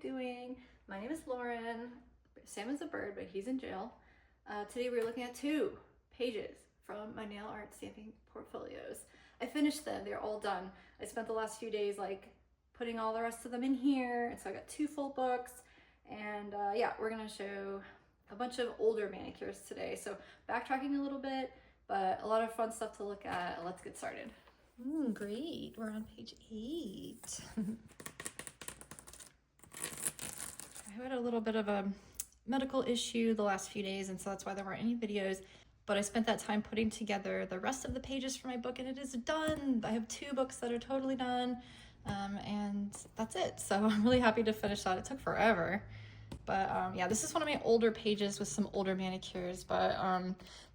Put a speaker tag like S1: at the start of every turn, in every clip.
S1: doing? My name is Lauren. Sam is a bird, but he's in jail. Today we're looking at 2 pages from my nail art stamping portfolios. I finished them, they're all done. I spent the last few days like putting all the rest of them in here, and so I got 2 full books. And yeah, we're gonna show a bunch of older manicures today. So backtracking a little bit, but a lot of fun stuff to look at. Let's get started.
S2: Great, we're on page 8. I had a little bit of a medical issue the last few days, and so that's why there weren't any videos, but I spent that time putting together the rest of the pages for my book, and it is done. I have 2 books that are totally done, and that's it. So I'm really happy to finish that. It took forever, but yeah, this is one of my older pages with some older manicures, but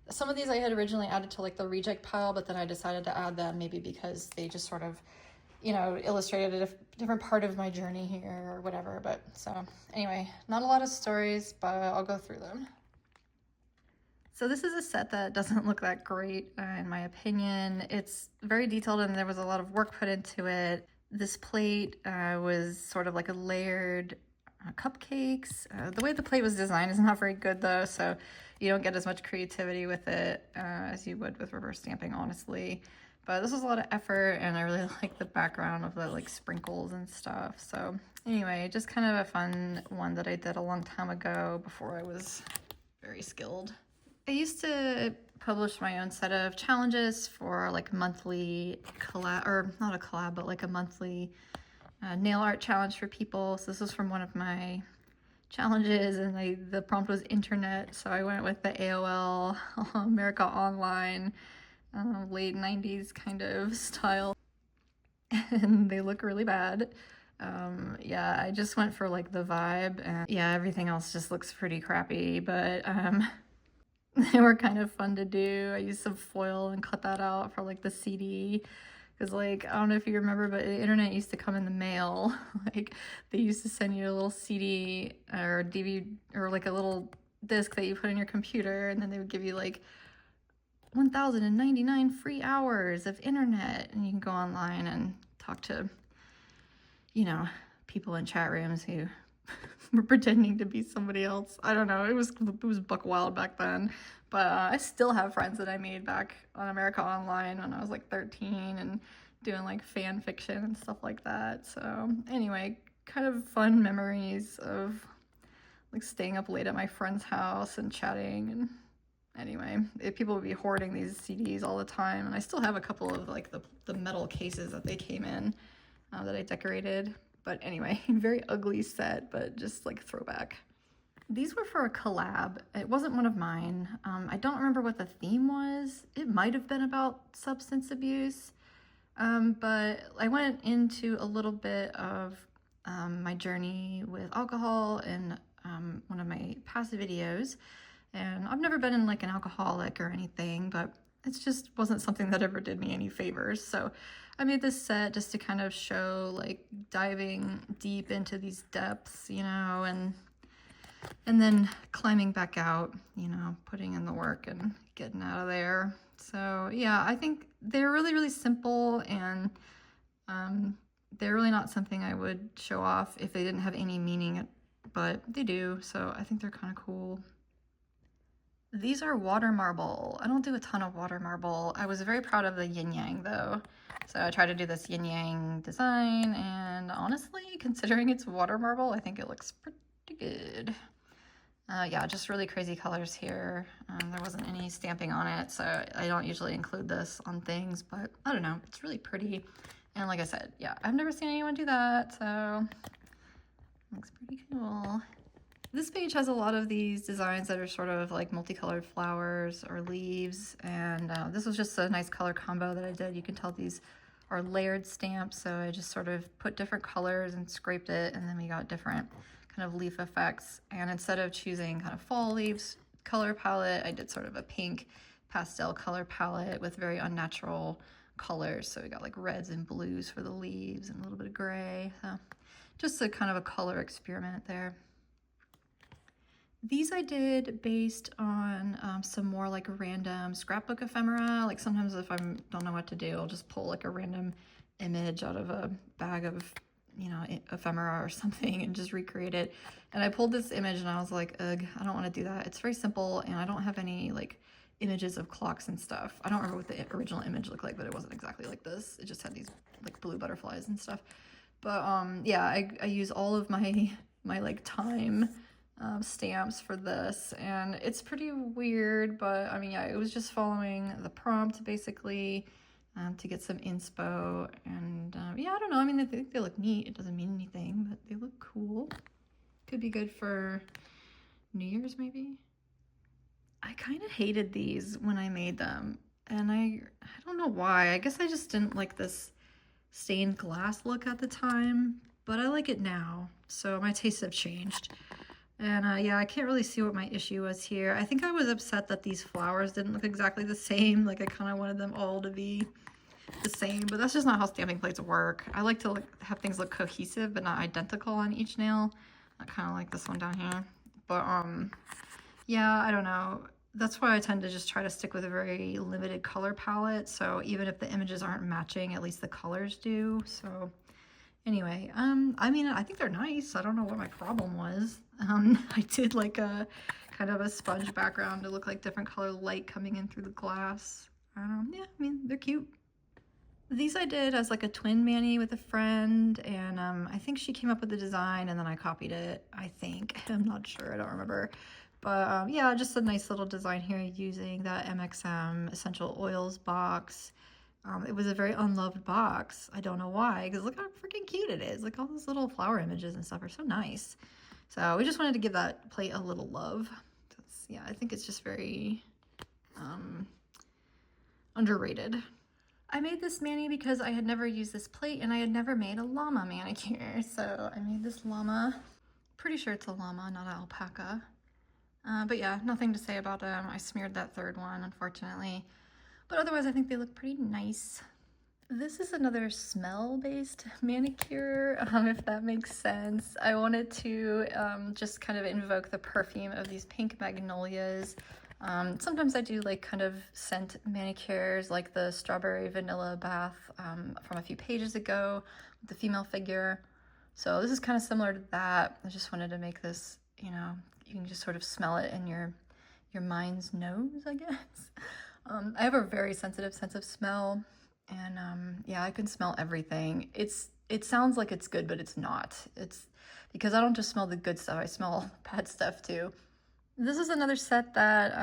S2: some of these I had originally added to like the reject pile, but then I decided to add them maybe because they just sort of, you know, illustrated a different part of my journey here or whatever. But so anyway, not a lot of stories, but I'll go through them. So this is a set that doesn't look that great in my opinion. It's very detailed and there was a lot of work put into it. This plate was sort of like a layered cupcakes. The way the plate was designed is not very good though, so you don't get as much creativity with it as you would with reverse stamping, honestly. But this was a lot of effort, and I really like the background of the like sprinkles and stuff. So anyway, just kind of a fun one that I did a long time ago before I was very skilled. I used to publish my own set of challenges for like monthly collab, or not a collab, but like a monthly nail art challenge for people. So this was from one of my challenges, and the prompt was internet, so I went with the AOL America Online late 90s kind of style, and they look really bad. Yeah, I just went for like the vibe, and yeah, everything else just looks pretty crappy, but they were kind of fun to do. I used some foil and cut that out for like the CD. Because, like, I don't know if you remember, but the internet used to come in the mail. Like, they used to send you a little CD or DVD or, like, a little disc that you put in your computer, and then they would give you, like, 1,099 free hours of internet. And you can go online and talk to, you know, people in chat rooms who were pretending to be somebody else. I don't know. It was buck wild back then. But I still have friends that I made back on America Online when I was like 13 and doing like fan fiction and stuff like that. So anyway, kind of fun memories of like staying up late at my friend's house and chatting. And anyway, people would be hoarding these CDs all the time. And I still have a couple of like the metal cases that they came in that I decorated. But anyway, very ugly set, but just like throwback. These were for a collab. It wasn't one of mine. I don't remember what the theme was. It might have been about substance abuse, but I went into a little bit of my journey with alcohol in one of my past videos. And I've never been in like an alcoholic or anything, but it just wasn't something that ever did me any favors. So I made this set just to kind of show like diving deep into these depths, you know, and then climbing back out, you know, putting in the work and getting out of there. So yeah, I think they're really, really simple, and they're really not something I would show off if they didn't have any meaning, but they do. So I think they're kind of cool. These are water marble. I don't do a ton of water marble. I was very proud of the yin yang though. So I tried to do this yin yang design, and honestly, considering it's water marble, I think it looks pretty good. Yeah, just really crazy colors here. There wasn't any stamping on it, so I don't usually include this on things, but I don't know, it's really pretty. And like I said, yeah, I've never seen anyone do that, so it looks pretty cool. This page has a lot of these designs that are sort of like multicolored flowers or leaves, and this was just a nice color combo that I did. You can tell these are layered stamps, so I just sort of put different colors and scraped it, and then we got different kind of leaf effects. And instead of choosing kind of fall leaves color palette, I did sort of a pink pastel color palette with very unnatural colors. So we got like reds and blues for the leaves and a little bit of gray. So just a kind of a color experiment there. These I did based on some more like random scrapbook ephemera. Like sometimes if I don't know what to do, I'll just pull like a random image out of a bag of you know, ephemera or something and just recreate it. And I pulled this image and I was like, ugh, I don't want to do that. It's very simple and I don't have any like images of clocks and stuff. I don't remember what the original image looked like, but it wasn't exactly like this. It just had these like blue butterflies and stuff. But yeah, I use all of my like time stamps for this, and it's pretty weird, but I mean, yeah, it was just following the prompt basically to get some inspo, and yeah, I don't know. I mean, I think they look neat. It doesn't mean anything, but they look cool. Could be good for New Year's maybe. I kind of hated these when I made them, and I don't know why. I guess I just didn't like this stained glass look at the time, but I like it now, so my tastes have changed. And yeah, I can't really see what my issue was here. I think I was upset that these flowers didn't look exactly the same. Like I kind of wanted them all to be the same, but that's just not how stamping plates work. I like to have things look cohesive but not identical on each nail. I kind of like this one down here. But yeah, I don't know. That's why I tend to just try to stick with a very limited color palette. So even if the images aren't matching, at least the colors do. So anyway, I mean, I think they're nice. I don't know what my problem was. I did like a kind of a sponge background to look like different color light coming in through the glass. Yeah, I mean, they're cute. These I did as like a twin mani with a friend, and I think she came up with the design and then I copied it, I think. I'm not sure, I don't remember. But yeah, just a nice little design here using that MXM Essential Oils box. It was a very unloved box. I don't know why, because look how freaking cute it is. Like all those little flower images and stuff are so nice. So we just wanted to give that plate a little love. Yeah, I think it's just very underrated. I made this mani because I had never used this plate and I had never made a llama manicure. So I made this llama. Pretty sure it's a llama, not an alpaca. But yeah, nothing to say about them. I smeared that third one, unfortunately. But otherwise, I think they look pretty nice. This is another smell-based manicure, if that makes sense. I wanted to just kind of invoke the perfume of these pink magnolias. Sometimes I do like kind of scent manicures, like the strawberry vanilla bath from a few pages ago with the female figure. So this is kind of similar to that. I just wanted to make this, you know, you can just sort of smell it in your mind's nose, I guess. I have a very sensitive sense of smell, and yeah, I can smell everything. It sounds like it's good, but it's not. It's because I don't just smell the good stuff, I smell bad stuff too. This is another set that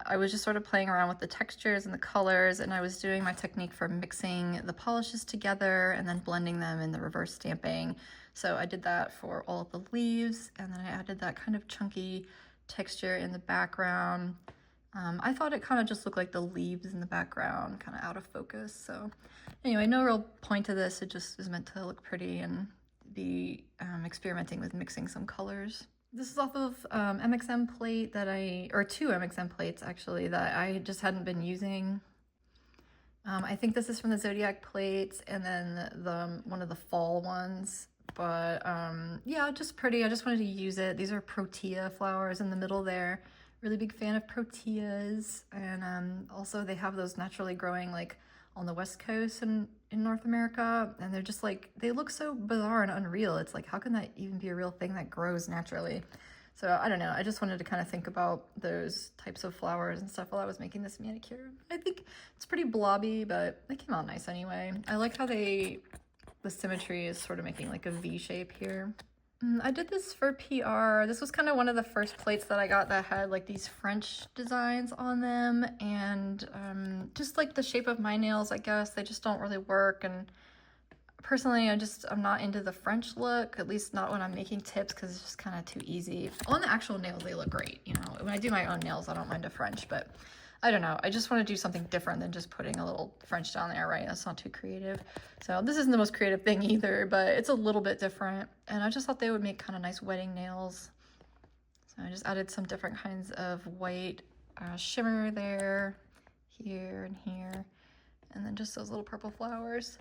S2: I was just sort of playing around with the textures and the colors, and I was doing my technique for mixing the polishes together and then blending them in the reverse stamping. So I did that for all of the leaves, and then I added that kind of chunky texture in the background. I thought it kind of just looked like the leaves in the background, kind of out of focus. So anyway, no real point to this. It just is meant to look pretty and be experimenting with mixing some colors. This is off of MXM plate that or two MXM plates actually, that I just hadn't been using. I think this is from the Zodiac plates and then one of the fall ones. But yeah, just pretty. I just wanted to use it. These are protea flowers in the middle there. Really big fan of proteas, and also they have those naturally growing like on the West Coast and in North America, and they're just like, they look so bizarre and unreal. It's like, how can that even be a real thing that grows naturally? So I don't know, I just wanted to kind of think about those types of flowers and stuff while I was making this manicure. I think it's pretty blobby, but it came out nice anyway. I like how the symmetry is sort of making like a V shape here. I did this for PR. This was kind of one of the first plates that I got that had like these French designs on them, and just like the shape of my nails, I guess, they just don't really work. And personally, I'm not into the French look, at least not when I'm making tips, because it's just kind of too easy. On the actual nails, they look great, you know. When I do my own nails, I don't mind a French, but I don't know. I just want to do something different than just putting a little French down there, right? That's not too creative. So this isn't the most creative thing either, but it's a little bit different. And I just thought they would make kind of nice wedding nails. So I just added some different kinds of white shimmer there, here and here, and then just those little purple flowers.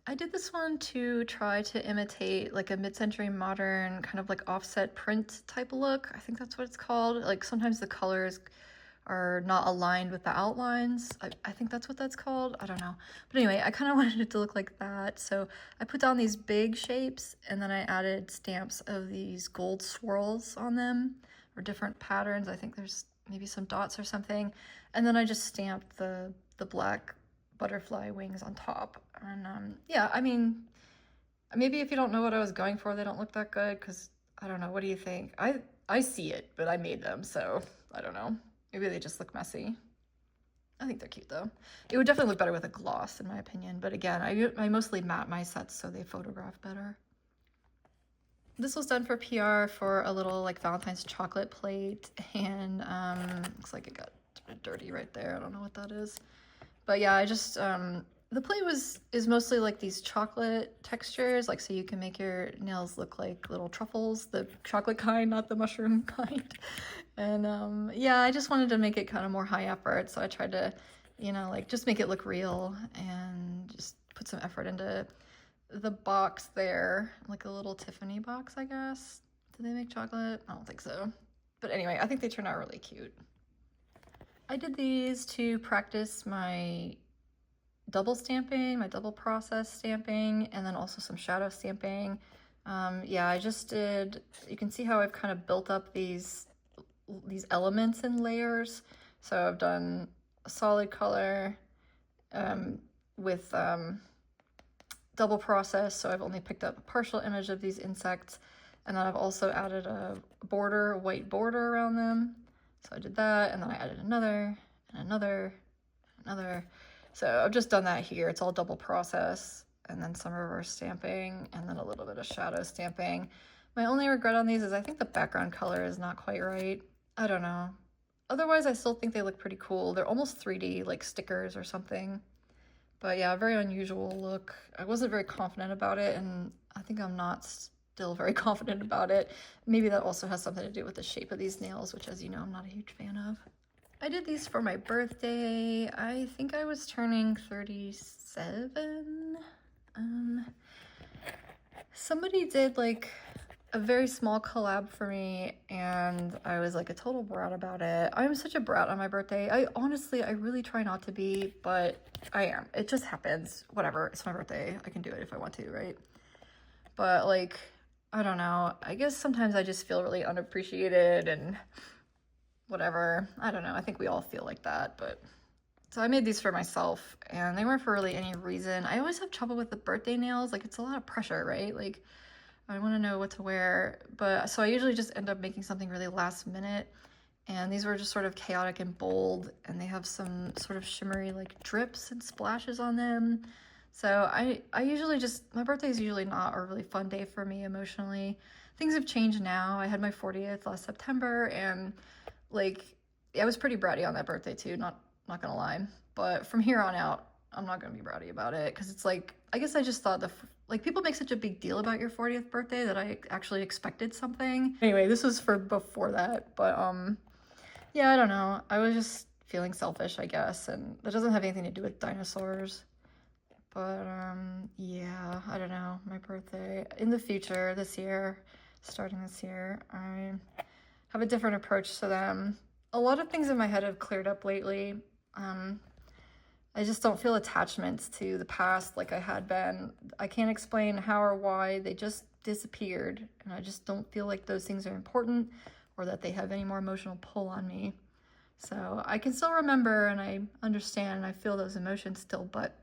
S2: I did this one to try to imitate like a mid-century modern kind of like offset print type look. I think that's what it's called. Like sometimes the colors are not aligned with the outlines. I think that's what that's called. I don't know. But anyway, I kind of wanted it to look like that. So I put down these big shapes and then I added stamps of these gold swirls on them or different patterns. I think there's maybe some dots or something. And then I just stamped the black butterfly wings on top. And yeah, I mean, maybe if you don't know what I was going for, they don't look that good because I don't know. What do you think? I see it, but I made them, so I don't know. Maybe they just look messy. I think they're cute though. It would definitely look better with a gloss in my opinion, but again, I mostly matte my sets so they photograph better. This was done for PR for a little like Valentine's chocolate plate, and looks like it got dirty right there. I don't know what that is. But yeah, I just the plate is mostly like these chocolate textures, like so you can make your nails look like little truffles, the chocolate kind, not the mushroom kind. And yeah, I just wanted to make it kind of more high effort, so I tried to, you know, like just make it look real and just put some effort into the box there, like a little Tiffany box, I guess. Do they make chocolate? I don't think so. But anyway, I think they turned out really cute. I did these to practice my double stamping, my double process stamping, and then also some shadow stamping. Yeah, I just did, you can see how I've kind of built up these elements in layers. So I've done a solid color with double process, so I've only picked up a partial image of these insects, and then I've also added a border, a white border around them. So I did that, and then I added another, and another, another. So I've just done that here. It's all double process, and then some reverse stamping, and then a little bit of shadow stamping. My only regret on these is I think the background color is not quite right. I don't know. Otherwise, I still think they look pretty cool. They're almost 3D, like stickers or something. But yeah, very unusual look. I wasn't very confident about it, and I think I'm not still very confident about it. Maybe that also has something to do with the shape of these nails, which, as you know, I'm not a huge fan of. I did these for my birthday. I think I was turning 37. Somebody did like a very small collab for me, and I was like a total brat about it. I'm such a brat on my birthday. I really try not to be, but I am. It just happens. Whatever, it's my birthday. I can do it if I want to, right? But like, I don't know. I guess sometimes I just feel really unappreciated and whatever. I don't know. I think we all feel like that, but... So I made these for myself, and they weren't for really any reason. I always have trouble with the birthday nails. Like, it's a lot of pressure, right? Like, I want to know what to wear, but so I usually just end up making something really last minute, and these were just sort of chaotic and bold, and they have some sort of shimmery like drips and splashes on them. So I usually just, my birthday is usually not a really fun day for me emotionally. Things have changed now. I had my 40th last September, and like, I was pretty bratty on that birthday too, not gonna lie. But from here on out, I'm not gonna be bratty about it, because it's like, I guess I just thought like, people make such a big deal about your 40th birthday that I actually expected something. Anyway, this was for before that, but yeah, I don't know. I was just feeling selfish, I guess, and that doesn't have anything to do with dinosaurs. But yeah, I don't know. My birthday in the future, this year, starting this year, I have a different approach to them. A lot of things in my head have cleared up lately. I just don't feel attachments to the past like I had been. I can't explain how or why, they just disappeared, and I just don't feel like those things are important or that they have any more emotional pull on me. So I can still remember, and I understand, and I feel those emotions still, but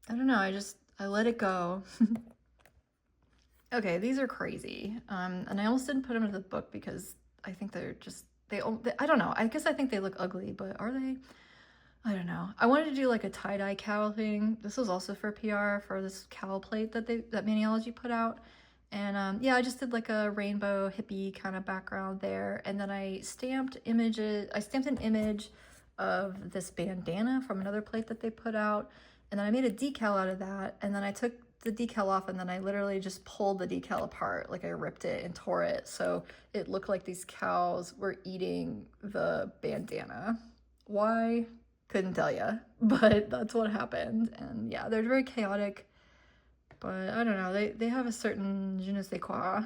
S2: I don't know, I let it go. Okay, these are crazy. And I almost didn't put them into the book because I think they're just, I don't know, I guess I think they look ugly, but are they? I don't know. I wanted to do like a tie-dye cowl thing. This was also for PR for this cowl plate that Maniology put out. And yeah, I just did like a rainbow hippie kind of background there. And then I stamped images. I stamped an image of this bandana from another plate that they put out. And then I made a decal out of that. And then I took the decal off, and then I literally just pulled the decal apart. Like, I ripped it and tore it. So it looked like these cows were eating the bandana. Why? Couldn't tell you, but that's what happened. And yeah, they're very chaotic, but I don't know, they have a certain je ne sais quoi.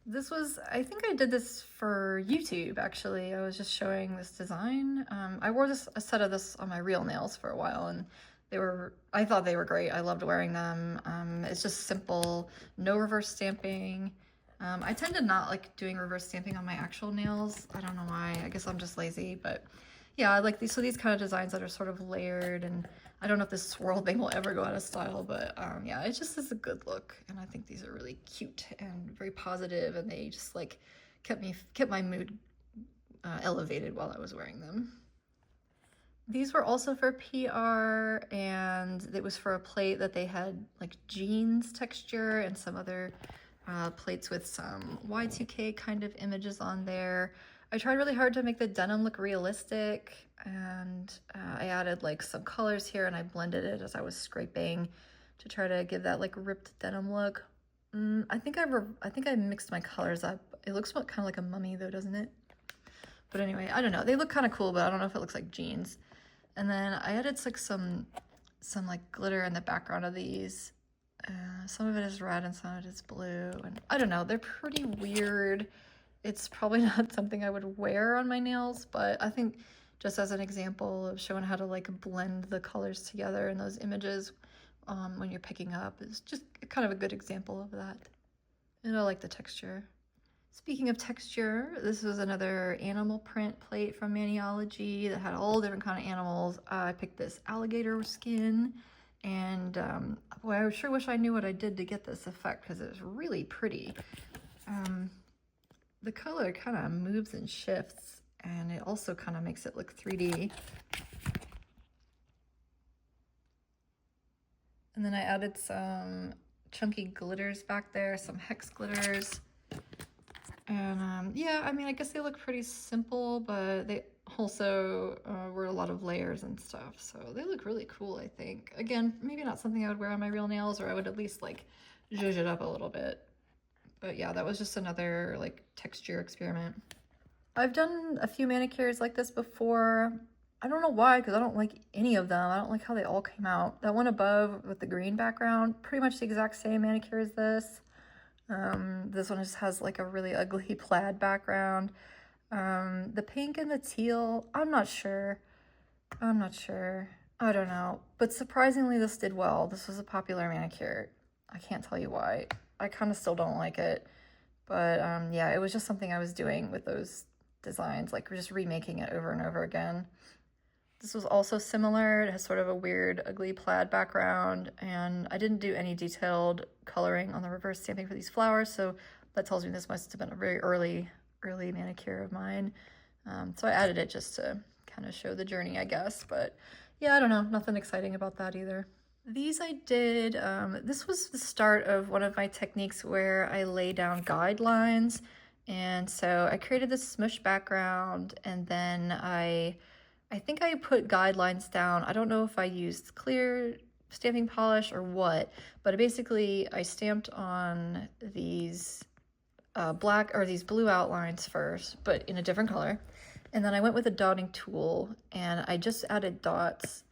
S2: This was, I think I did this for YouTube actually. I was just showing this design. I wore a set of this on my real nails for a while, and I thought they were great. I loved wearing them. It's just simple, no reverse stamping. I tend to not like doing reverse stamping on my actual nails. I don't know why. I guess I'm just lazy, but yeah, I like these. So these kind of designs that are sort of layered, and I don't know if this swirl thing will ever go out of style, but yeah, it just is a good look, and I think these are really cute and very positive, and they just like kept my mood elevated while I was wearing them. These were also for PR, and it was for a plate that they had like jeans texture and some other plates with some Y2K kind of images on there. I tried really hard to make the denim look realistic, and I added like some colors here, and I blended it as I was scraping to try to give that like ripped denim look. I think I mixed my colors up. It looks kind of like a mummy though, doesn't it? But anyway, I don't know. They look kind of cool, but I don't know if it looks like jeans. And then I added like some like glitter in the background of these. Some of it is red and some of it is blue, and I don't know, they're pretty weird. It's probably not something I would wear on my nails, but I think just as an example of showing how to like blend the colors together in those images when you're picking up is just kind of a good example of that. And I like the texture. Speaking of texture, this was another animal print plate from Maniology that had all different kind of animals. I picked this alligator skin, and boy, I sure wish I knew what I did to get this effect because it was really pretty. The color kind of moves and shifts, and it also kind of makes it look 3D. And then I added some chunky glitters back there, some hex glitters. And yeah, I mean, I guess they look pretty simple, but they also were a lot of layers and stuff. So they look really cool, I think. Again, maybe not something I would wear on my real nails, or I would at least like zhuzh it up a little bit. But yeah, that was just another like texture experiment. I've done a few manicures like this before. I don't know why, because I don't like any of them. I don't like how they all came out. That one above with the green background, pretty much the exact same manicure as this. This one just has like a really ugly plaid background. The pink and the teal, I'm not sure. I don't know. But surprisingly, this did well. This was a popular manicure. I can't tell you why. I kind of still don't like it. But yeah, it was just something I was doing with those designs, like just remaking it over and over again. This was also similar. It has sort of a weird, ugly plaid background, and I didn't do any detailed coloring on the reverse stamping for these flowers, so that tells me this must have been a very early manicure of mine. So I added it just to kind of show the journey, I guess, but yeah, I don't know, nothing exciting about that either. These I did, this was the start of one of my techniques where I lay down guidelines, and so I created this smush background, and then I think I put guidelines down. I don't know if I used clear stamping polish or what, but basically I stamped on these these blue outlines first, but in a different color. And then I went with a dotting tool, and I just added dots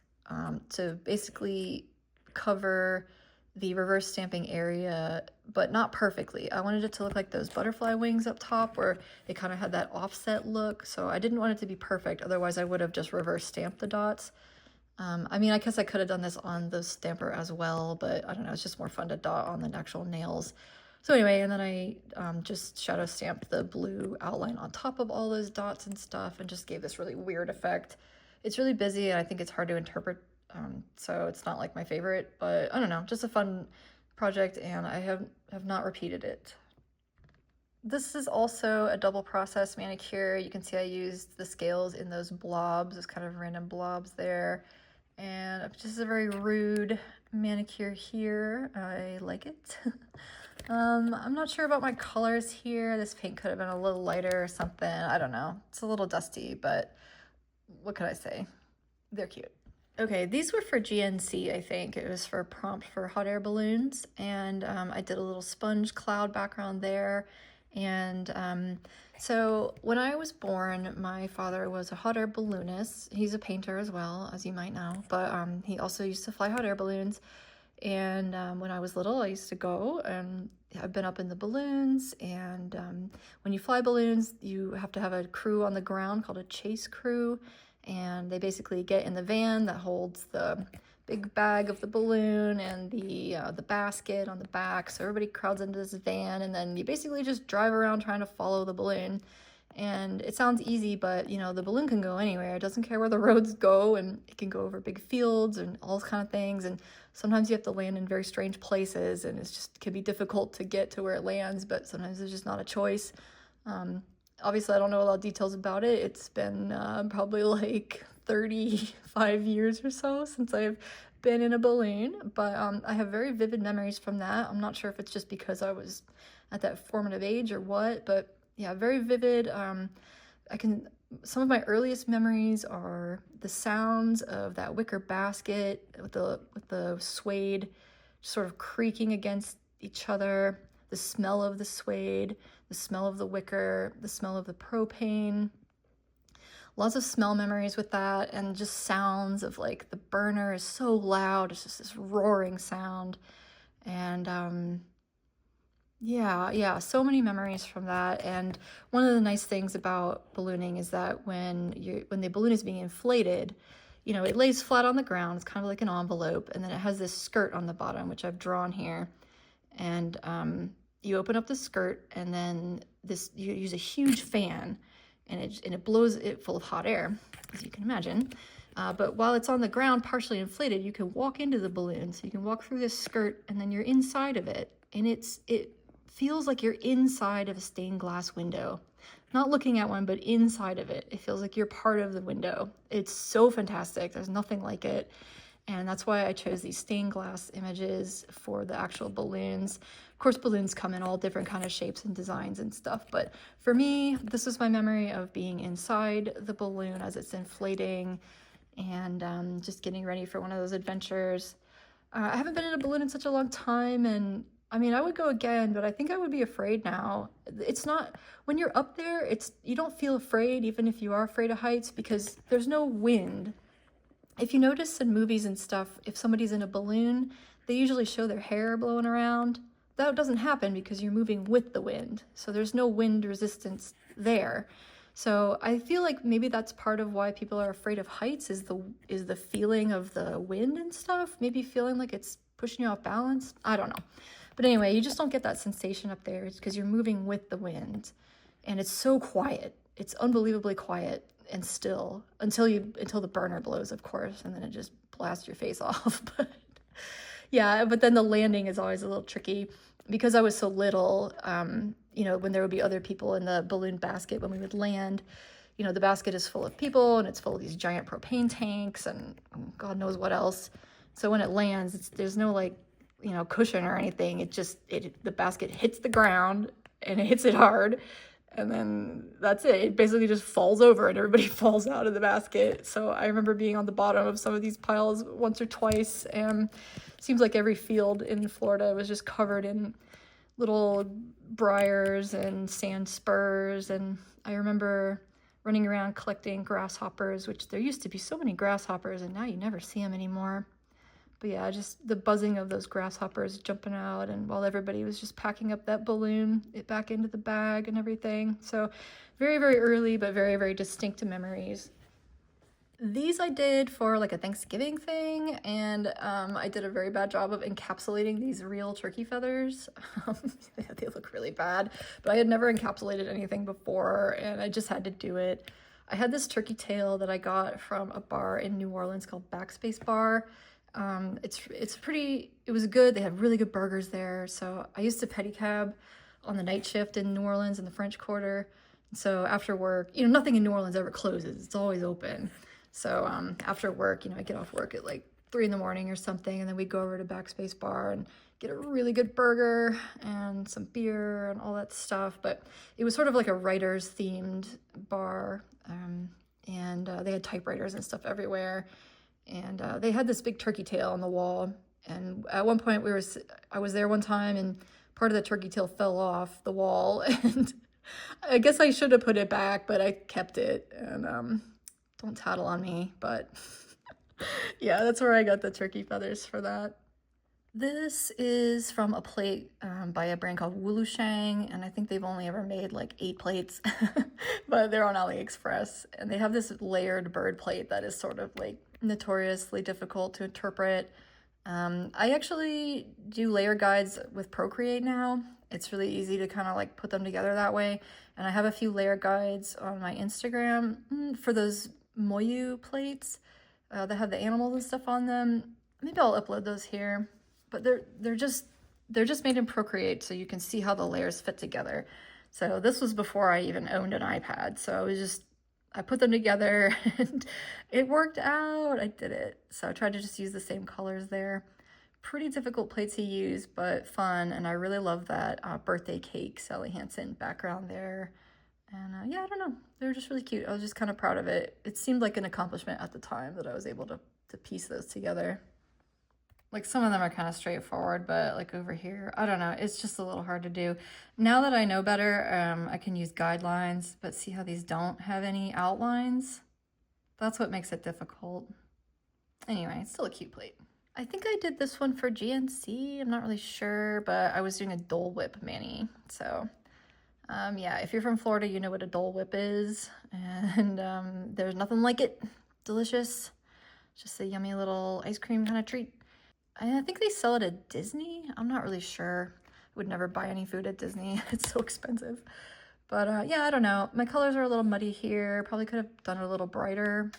S2: to basically cover the reverse stamping area, but not perfectly. I wanted it to look like those butterfly wings up top where it kind of had that offset look. So I didn't want it to be perfect. Otherwise I would have just reverse stamped the dots. I mean, I guess I could have done this on the stamper as well, but I don't know, it's just more fun to dot on the actual nails. So anyway, and then I just shadow stamped the blue outline on top of all those dots and stuff, and just gave this really weird effect. It's really busy, and I think it's hard to interpret, so it's not like my favorite, but I don't know, just a fun project, and I have not repeated it. This is also a double process manicure. You can see I used the scales in those blobs, those kind of random blobs there. And just a very rude manicure here. I like it. I'm not sure about my colors here. This paint could have been a little lighter or something. I don't know. It's a little dusty, but what could I say? They're cute. Okay, these were for GNC, I think. It was for a prompt for hot air balloons. And I did a little sponge cloud background there. And so when I was born, my father was a hot air balloonist. He's a painter as well, as you might know, but he also used to fly hot air balloons. And when I was little, I used to go, and I've been up in the balloons. And when you fly balloons, you have to have a crew on the ground called a chase crew. And they basically get in the van that holds the big bag of the balloon and the basket on the back. So everybody crowds into this van, and then you basically just drive around trying to follow the balloon. And it sounds easy, but you know, the balloon can go anywhere. It doesn't care where the roads go, and it can go over big fields and all those kind of things. And sometimes you have to land in very strange places, and it can be difficult to get to where it lands, but sometimes there's just not a choice. Obviously, I don't know a lot of details about it. It's been probably like 35 years or so since I've been in a balloon, but I have very vivid memories from that. I'm not sure if it's just because I was at that formative age or what, but yeah, very vivid. Some of my earliest memories are the sounds of that wicker basket with the suede sort of creaking against each other, the smell of the suede, the smell of the wicker, the smell of the propane. Lots of smell memories with that, and just sounds of like the burner is so loud. It's just this roaring sound. And yeah, so many memories from that. And one of the nice things about ballooning is that when the balloon is being inflated, you know, it lays flat on the ground. It's kind of like an envelope, and then it has this skirt on the bottom, which I've drawn here. And you open up the skirt, and then you use a huge fan, and it blows it full of hot air, as you can imagine. But while it's on the ground, partially inflated, you can walk into the balloon. So you can walk through this skirt, and then you're inside of it, and it feels like you're inside of a stained glass window. Not looking at one, but inside of it. It feels like you're part of the window. It's so fantastic. There's nothing like it. And that's why I chose these stained glass images for the actual balloons. Of course, balloons come in all different kind of shapes and designs and stuff, but for me, this is my memory of being inside the balloon as it's inflating and just getting ready for one of those adventures. I haven't been in a balloon in such a long time, and I mean, I would go again, but I think I would be afraid now. It's not, when you're up there, you don't feel afraid, even if you are afraid of heights, because there's no wind. If you notice in movies and stuff, if somebody's in a balloon, they usually show their hair blowing around. That doesn't happen because you're moving with the wind. So there's no wind resistance there. So I feel like maybe that's part of why people are afraid of heights is the feeling of the wind and stuff. Maybe feeling like it's pushing you off balance. I don't know. But anyway, you just don't get that sensation up there. It's because you're moving with the wind. And it's so quiet. It's unbelievably quiet and still until the burner blows, of course, and then it just blasts your face off. But yeah, but then the landing is always a little tricky because I was so little. You know, when there would be other people in the balloon basket when we would land, you know, the basket is full of people and it's full of these giant propane tanks and God knows what else. So when it lands, there's no like, you know, cushion or anything. The basket hits the ground and it hits it hard. And then that's it. It basically just falls over and everybody falls out of the basket. So I remember being on the bottom of some of these piles once or twice. And it seems like every field in Florida was just covered in little briars and sand spurs. And I remember running around collecting grasshoppers, which there used to be so many grasshoppers and now you never see them anymore. But yeah, just the buzzing of those grasshoppers jumping out, and while everybody was just packing up that balloon, it back into the bag and everything. So very, very early, but very, very distinct memories. These I did for like a Thanksgiving thing, and I did a very bad job of encapsulating these real turkey feathers. They look really bad, but I had never encapsulated anything before, and I just had to do it. I had this turkey tail that I got from a bar in New Orleans called Backspace Bar. It was good. They had really good burgers there. So I used to pedicab on the night shift in New Orleans in the French Quarter. So after work, you know, nothing in New Orleans ever closes. It's always open. So after work, you know, I get off work at like 3 a.m. or something, and then we'd go over to Backspace Bar and get a really good burger and some beer and all that stuff. But it was sort of like a writers themed bar. And they had typewriters and stuff everywhere. And they had this big turkey tail on the wall. And at one point I was there one time and part of the turkey tail fell off the wall. And I guess I should have put it back, but I kept it. And don't tattle on me, but yeah, that's where I got the turkey feathers for that. This is from a plate by a brand called Wulushang, and I think they've only ever made like 8 plates, but they're on AliExpress. And they have this layered bird plate that is sort of like notoriously difficult to interpret. I actually do layer guides with Procreate now. It's really easy to kind of like put them together that way. And I have a few layer guides on my Instagram for those Moyu plates that have the animals and stuff on them. Maybe I'll upload those here. But they're just made in Procreate, so you can see how the layers fit together. So this was before I even owned an iPad. So I put them together and it worked out. I did it. So I tried to just use the same colors there. Pretty difficult plate to use, but fun. And I really love that birthday cake Sally Hansen background there. And yeah, I don't know. They're just really cute. I was just kind of proud of it. It seemed like an accomplishment at the time that I was able to piece those together. Like some of them are kind of straightforward, but like over here, I don't know. It's just a little hard to do. Now that I know better, I can use guidelines, but see how these don't have any outlines? That's what makes it difficult. Anyway, it's still a cute plate. I think I did this one for GNC. I'm not really sure, but I was doing a Dole Whip mani. So yeah, if you're from Florida, you know what a Dole Whip is. And there's nothing like it. Delicious. Just a yummy little ice cream kind of treat. I think they sell it at Disney. I'm not really sure. I would never buy any food at Disney. It's so expensive. But yeah, I don't know. My colors are a little muddy here. Probably could have done it a little brighter.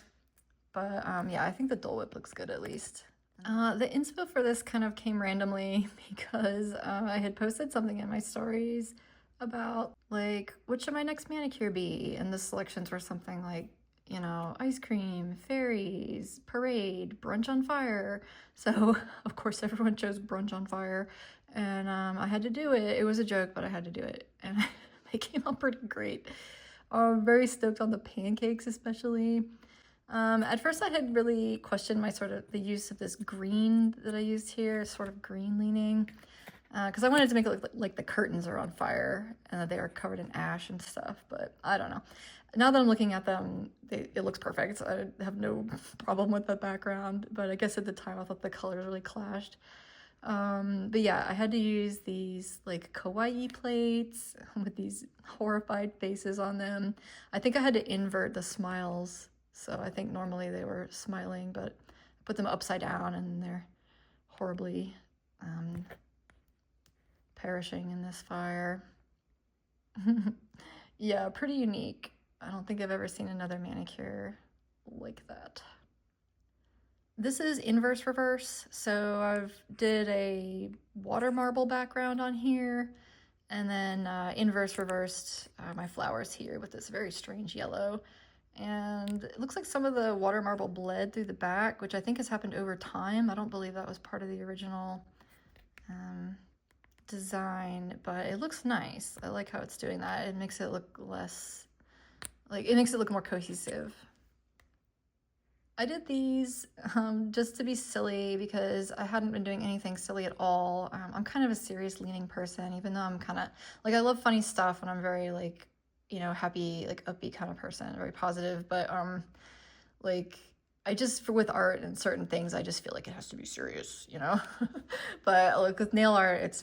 S2: But yeah, I think the Dole Whip looks good at least. The inspo for this kind of came randomly because I had posted something in my stories about like, what should my next manicure be? And the selections were something like, you know, ice cream, fairies, parade, brunch on fire. So of course everyone chose brunch on fire, and I had to do it. It was a joke, but I had to do it, and they came out pretty great. I'm very stoked on the pancakes, especially. At first I had really questioned my sort of the use of this green that I used here, sort of green leaning, because I wanted to make it look like the curtains are on fire and that they are covered in ash and stuff, but I don't know. Now that I'm looking at them, it looks perfect. I have no problem with the background, but I guess at the time I thought the colors really clashed. But yeah, I had to use these like kawaii plates with these horrified faces on them. I think I had to invert the smiles. So I think normally they were smiling, but I put them upside down and they're horribly perishing in this fire. Yeah, pretty unique. I don't think I've ever seen another manicure like that. This is inverse reverse. So I've did a water marble background on here, and then inverse reversed my flowers here with this very strange yellow. And it looks like some of the water marble bled through the back, which I think has happened over time. I don't believe that was part of the original design, but it looks nice. I like how it's doing that. It makes it look less, like, it makes it look more cohesive. I did these just to be silly because I hadn't been doing anything silly at all. I'm kind of a serious leaning person, even though I'm kind of, like, I love funny stuff and I'm very, like, you know, happy, like, upbeat kind of person, very positive, but, like, I just, with art and certain things, I just feel like it has to be serious, you know? But, like, with nail art, it's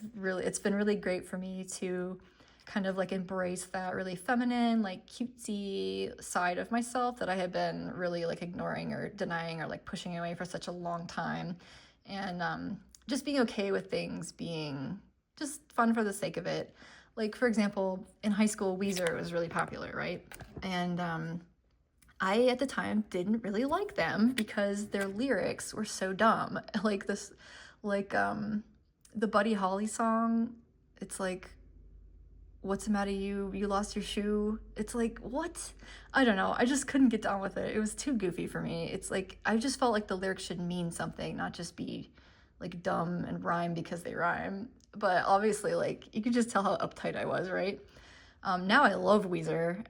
S2: been really great for me to kind of, like, embrace that really feminine, like, cutesy side of myself that I had been really, like, ignoring or denying or, like, pushing away for such a long time. And just being okay with things being just fun for the sake of it. Like, for example, in high school, Weezer was really popular, right? And I, at the time, didn't really like them because their lyrics were so dumb. Like this, like the Buddy Holly song, it's like, what's the matter, you lost your shoe? It's like, what? I don't know. I just couldn't get down with it. It was too goofy for me. It's like, I just felt like the lyrics should mean something, not just be like dumb and rhyme because they rhyme. But obviously, like, you could just tell how uptight I was, right? Now I love Weezer.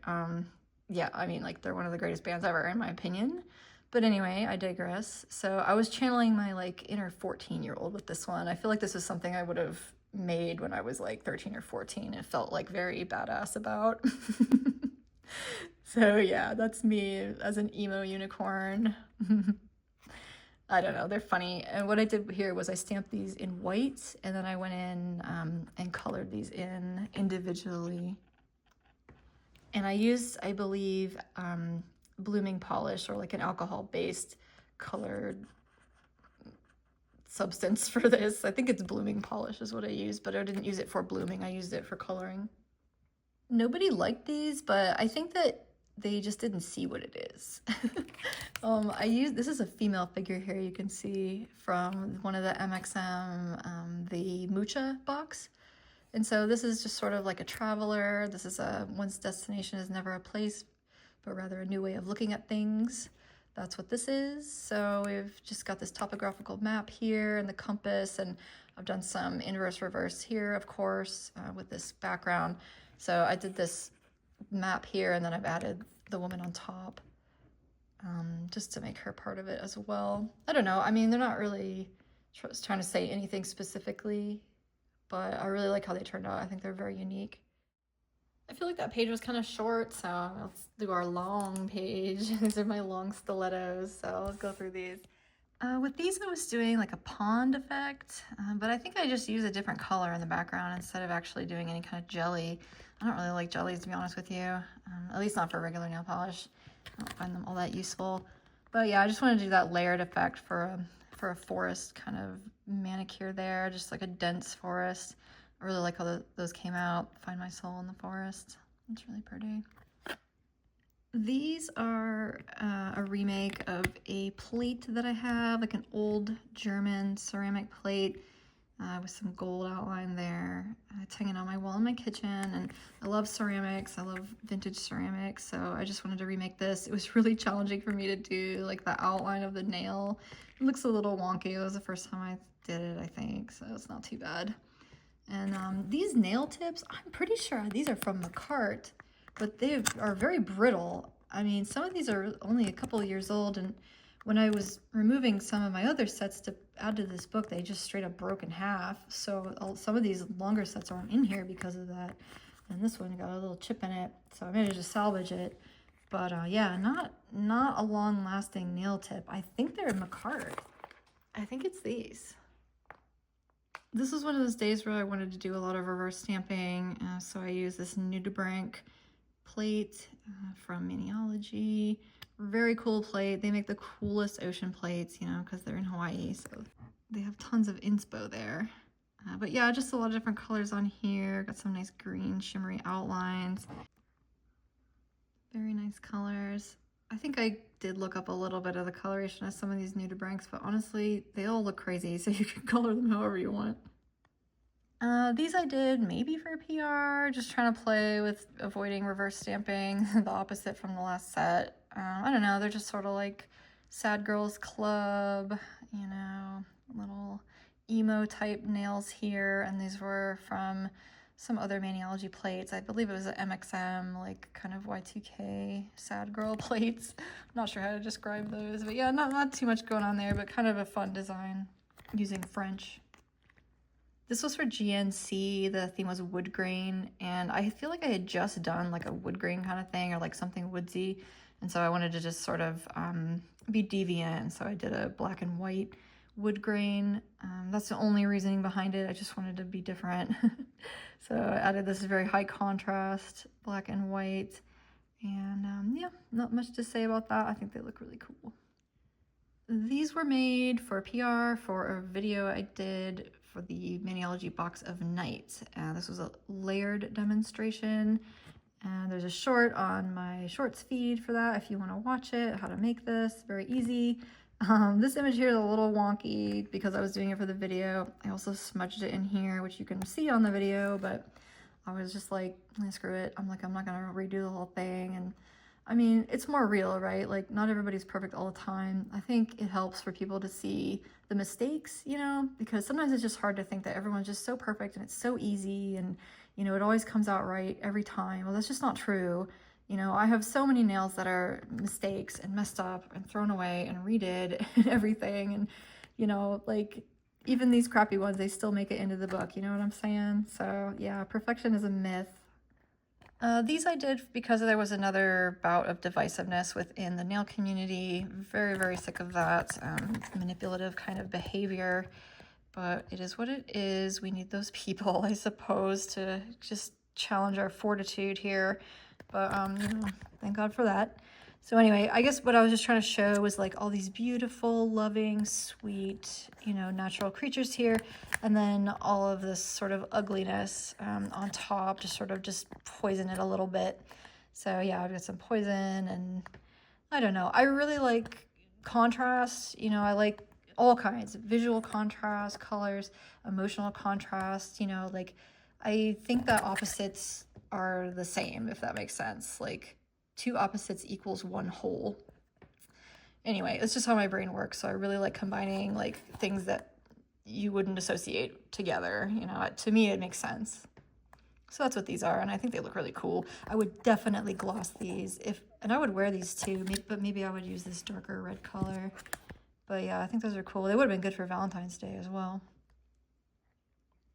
S2: Yeah, I mean, like, they're one of the greatest bands ever, in my opinion. But anyway, I digress. So I was channeling my, like, inner 14-year-old with this one. I feel like this is something I would have made when I was, like, 13 or 14 and felt, like, very badass about. So yeah, that's me as an emo unicorn. I don't know, they're funny. And what I did here was I stamped these in white, and then I went in and colored these in individually. And I used, I believe, blooming polish, or like an alcohol-based colored substance for this. I think it's blooming polish is what I used, but I didn't use it for blooming. I used it for coloring. Nobody liked these, but I think that they just didn't see what it is. This is a female figure here, you can see from one of the MXM, the Mucha box. And so this is just sort of like a traveler. This is one's destination is never a place, but rather a new way of looking at things. That's what this is. So we've just got this topographical map here and the compass, and I've done some inverse reverse here, of course, with this background. So I did this map here, and then I've added the woman on top, just to make her part of it as well. I don't know. I mean, they're not really trying to say anything specifically, but I really like how they turned out. I think they're very unique. I feel like that page was kind of short, so let's do our long page. These are my long stilettos, so let's go through these. With these, I was doing like a pond effect, but I think I just use a different color in the background instead of actually doing any kind of jelly. I don't really like jellies, to be honest with you, at least not for regular nail polish. I don't find them all that useful. But yeah, I just wanted to do that layered effect for a forest kind of manicure there, just like a dense forest. I really like how those came out. Find my soul in the forest. It's really pretty. These are a remake of a plate that I have, like an old German ceramic plate with some gold outline there. It's hanging on my wall in my kitchen, and I love ceramics. I love vintage ceramics, so I just wanted to remake this. It was really challenging for me to do like the outline of the nail. It looks a little wonky. It was the first time I did it, I think, so it's not too bad. And these nail tips, I'm pretty sure these are from Macart, but they are very brittle. I mean, some of these are only a couple of years old, and when I was removing some of my other sets to add to this book, they just straight up broke in half. So some of these longer sets aren't in here because of that. And this one got a little chip in it, so I managed to salvage it. But yeah, not a long-lasting nail tip. I think they're Macart. I think it's these. This was one of those days where I wanted to do a lot of reverse stamping, so I used this Nudibranch plate from Maniology. Very cool plate. They make the coolest ocean plates, you know, because they're in Hawaii, so they have tons of inspo there. But yeah, just a lot of different colors on here. Got some nice green shimmery outlines. Very nice colors. I think I did look up a little bit of the coloration of some of these Nudibranchs, but honestly, they all look crazy, so you can color them however you want. These I did maybe for PR, just trying to play with avoiding reverse stamping, the opposite from the last set. I don't know, they're just sort of like Sad Girls Club, you know, little emo type nails here, and these were from some other Maniology plates. I believe it was an MXM, like kind of Y2K sad girl plates. I'm not sure how to describe those, but yeah, not too much going on there, but kind of a fun design using French. This was for GNC. The theme was wood grain, and I feel like I had just done like a wood grain kind of thing, or like something woodsy, and so I wanted to just sort of be deviant, and so I did a black and white wood grain. That's the only reasoning behind it. I just wanted to be different. So I added this very high contrast black and white, and yeah, not much to say about that. I think they look really cool. These were made for PR for a video I did for the Maniology Box of Night. This was a layered demonstration, and there's a short on my shorts feed for that if you want to watch it, how to make this. Very easy. This image here is a little wonky because I was doing it for the video. I also smudged it in here, which you can see on the video, but I was just like, screw it. I'm not gonna redo the whole thing. And I mean, it's more real, right? Like, not everybody's perfect all the time. I think it helps for people to see the mistakes, you know, because sometimes it's just hard to think that everyone's just so perfect and it's so easy and, you know, it always comes out right every time. Well, that's just not true. You know, I have so many nails that are mistakes and messed up and thrown away and redid and everything. And, you know, like, even these crappy ones, they still make it into the book. You know what I'm saying? So, yeah, perfection is a myth. These I did because there was another bout of divisiveness within the nail community. Very, very sick of that manipulative kind of behavior. But it is what it is. We need those people, I suppose, to just challenge our fortitude here. But, you know, thank God for that. So anyway, I guess what I was just trying to show was like all these beautiful, loving, sweet, you know, natural creatures here. And then all of this sort of ugliness on top to sort of just poison it a little bit. So yeah, I've got some poison and I don't know. I really like contrast. You know, I like all kinds, visual contrast, colors, emotional contrast. You know, like I think that opposites are the same, if that makes sense. Like two opposites equals one whole. Anyway, it's just how my brain works. So I really like combining like things that you wouldn't associate together. You know, to me, it makes sense. So that's what these are, and I think they look really cool. I would definitely gloss these, and I would wear these too, but maybe I would use this darker red color. But yeah, I think those are cool. They would have been good for Valentine's Day as well.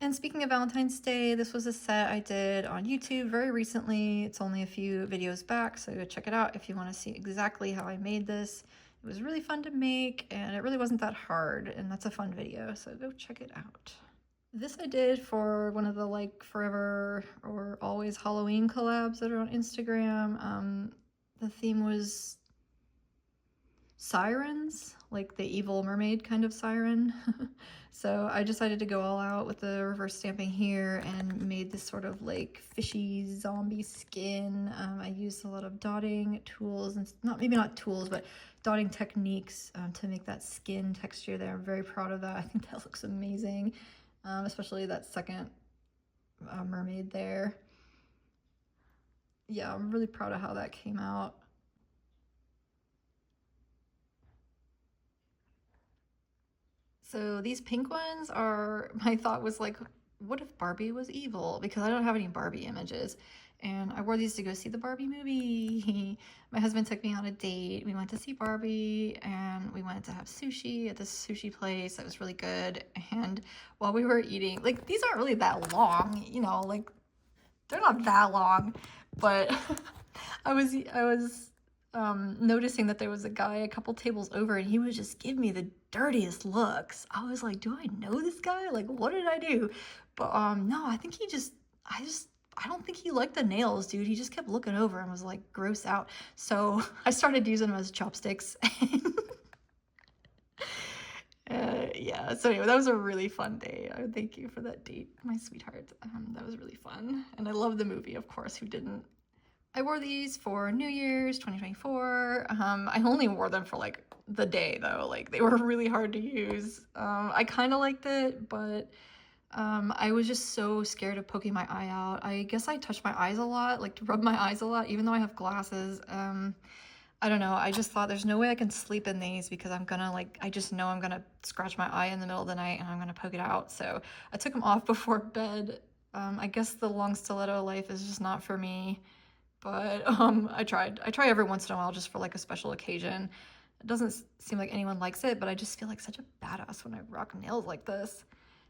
S2: And speaking of Valentine's Day, this was a set I did on YouTube very recently. It's only a few videos back, so go check it out if you want to see exactly how I made this. It was really fun to make, and it really wasn't that hard, and that's a fun video, so go check it out. This I did for one of the like forever or always Halloween collabs that are on Instagram. The theme was sirens, like the evil mermaid kind of siren. So I decided to go all out with the reverse stamping here and made this sort of like fishy zombie skin. I used a lot of dotting tools and maybe not tools, but dotting techniques to make that skin texture there. I'm very proud of that. I think that looks amazing. Especially that second mermaid there. Yeah, I'm really proud of how that came out. So these pink ones are, my thought was like, what if Barbie was evil? Because I don't have any Barbie images. And I wore these to go see the Barbie movie. My husband took me on a date. We went to see Barbie and we went to have sushi at this sushi place that was really good. And while we were eating, like these aren't really that long, you know, like they're not that long, but I was noticing that there was a guy a couple tables over and he was just giving me the dirtiest looks. I was like, do I know this guy? Like, what did I do? But no, I think I don't think he liked the nails, dude. He just kept looking over and was like gross out. So I started using them as chopsticks. Yeah, so anyway, that was a really fun day. Thank you for that date, my sweetheart. That was really fun. And I love the movie, of course, who didn't? I wore these for New Year's 2024. I only wore them for like the day though. Like they were really hard to use. I kind of liked it, but I was just so scared of poking my eye out. I guess I touch my eyes a lot, like to rub my eyes a lot, even though I have glasses. I don't know. I just thought there's no way I can sleep in these because I'm gonna I just know I'm gonna scratch my eye in the middle of the night and I'm gonna poke it out. So I took them off before bed. I guess the long stiletto life is just not for me. But I try every once in a while just for like a special occasion. It doesn't seem like anyone likes it, but I just feel like such a badass when I rock nails like this.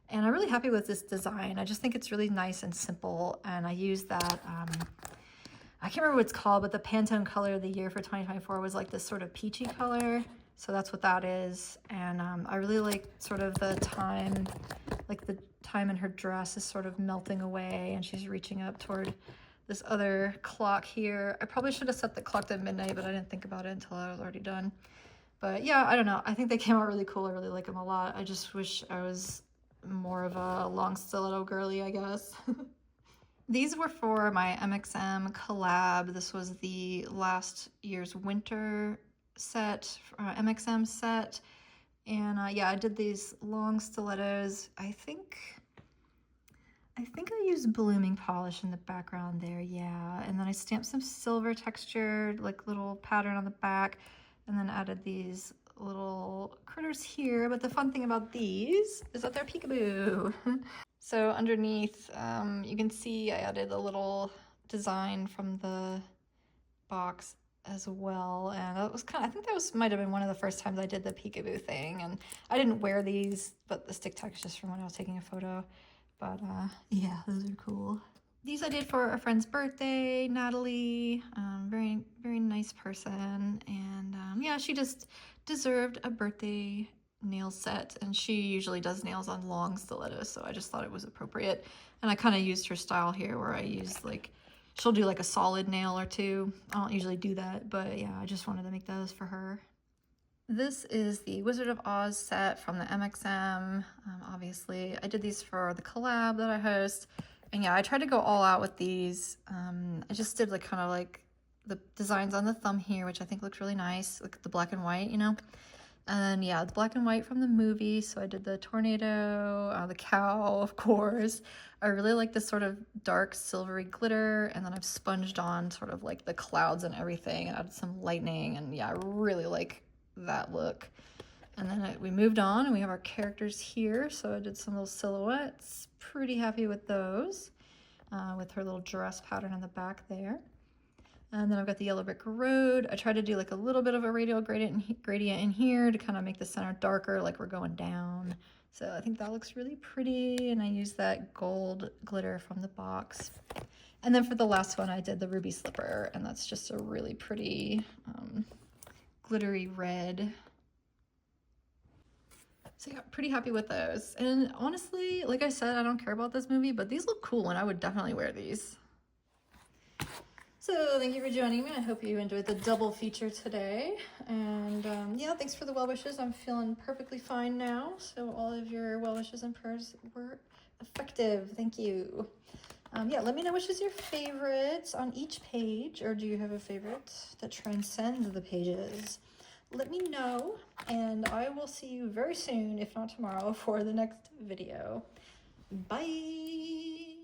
S2: And I'm really happy with this design. I just think it's really nice and simple. And I use that, I can't remember what it's called, but the Pantone color of the year for 2024 was like this sort of peachy color. So that's what that is. And I really like sort of the time in her dress is sort of melting away and she's reaching up toward this other clock here. I probably should have set the clock to midnight, but I didn't think about it until I was already done. But yeah, I don't know. I think they came out really cool. I really like them a lot. I just wish I was more of a long stiletto girly, I guess. These were for my MXM collab. This was the last year's winter set, MXM set. And yeah, I did these long stilettos. I think I used blooming polish in the background there, yeah. And then I stamped some silver textured, like little pattern on the back, and then added these little critters here. But the fun thing about these is that they're peekaboo. So underneath, you can see I added a little design from the box as well. And that was I think that might have been one of the first times I did the peekaboo thing. And I didn't wear these, but the stick tag is just from when I was taking a photo. But yeah, those are cool. These I did for a friend's birthday, Natalie. Very, very nice person. And yeah, she just deserved a birthday nail set. And she usually does nails on long stilettos, so I just thought it was appropriate. And I kind of used her style here where I use like, she'll do like a solid nail or two. I don't usually do that, but yeah, I just wanted to make those for her. This is the Wizard of Oz set from the MXM. Obviously, I did these for the collab that I host. And yeah, I tried to go all out with these. I just did like kind of like the designs on the thumb here, which I think looks really nice, like the black and white, you know? And then yeah, the black and white from the movie. So I did the tornado, the cow, of course. I really like this sort of dark silvery glitter, and then I've sponged on sort of like the clouds and everything and added some lightning, and yeah, I really like that look. And then we moved on and we have our characters here. So I did some little silhouettes. Pretty happy with those, with her little dress pattern in the back there. And then I've got the Yellow Brick Road. I tried to do like a little bit of a radial gradient in here to kind of make the center darker, like we're going down. So I think that looks really pretty. And I used that gold glitter from the box. And then for the last one, I did the Ruby Slipper, and that's just a really pretty glittery red. So yeah, pretty happy with those. And honestly, like I said, I don't care about this movie, but these look cool and I would definitely wear these. So thank you for joining me. I hope you enjoyed the double feature today. And yeah, thanks for the well wishes. I'm feeling perfectly fine now. So all of your well wishes and prayers were effective. Thank you. Yeah, let me know which is your favorite on each page, or do you have a favorite that transcends the pages? Let me know, and I will see you very soon, if not tomorrow, for the next video. Bye!